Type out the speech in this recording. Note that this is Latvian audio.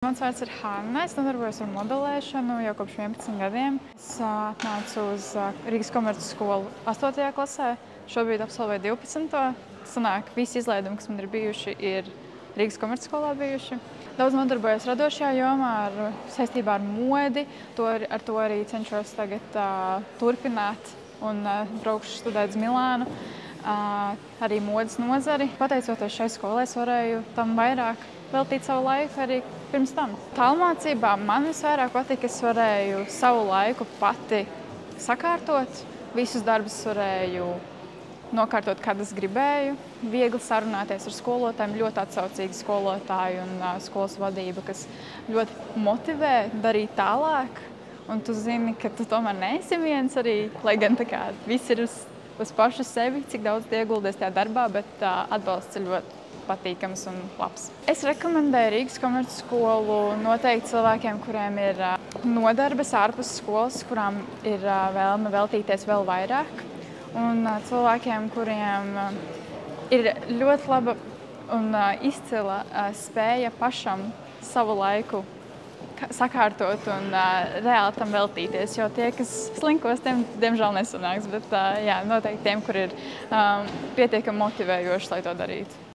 Mans vārds ir Hanna. Es nodarbojos ar modelēšanu jau kopš 11 gadiem. Es nācu uz Rīgas komercskolu 8. klasē. Šobrīd absolvēju 12. Sanāk, visi izlaidumi, kas man ir bijuši, ir Rīgas komercskolā bijuši. Daudz nodarbojos radošajā jomā saistībā ar modi. Ar to arī cenšos tagad turpināt un braukšu studēt uz Milānu. Arī modes nozari. Pateicoties šai skolai, es varēju tam vairāk veltīt savu laiku arī pirms tam. Tālmācībā man visvairāk patika, es varēju savu laiku pati sakārtot. Visus darbus varēju nokārtot, kad es gribēju. Viegli sarunāties ar skolotājiem, ļoti atsaucīgi skolotāji un skolas vadība, kas ļoti motivē darīt tālāk. Un tu zini, ka tu tomēr neesi viens arī, lai gan viss ir uz pašu sevi, cik daudz ieguldījies tajā darbā, bet atbalsts ir ļoti patīkams un labs. Es rekomendēju Rīgas komercskolu noteikti cilvēkiem, kuriem ir nodarbes ārpus skolas, kurām ir vēlme veltīties vēl vairāk. Un cilvēkiem, kuriem ir ļoti laba un izcila spēja pašam savu laiku sakārtot un reāli tam veltīties, jo tie, kas slinkos, tiem diemžēl nesanāks, bet noteikti tiem, kur ir pietiekami motivējoši, lai to darītu.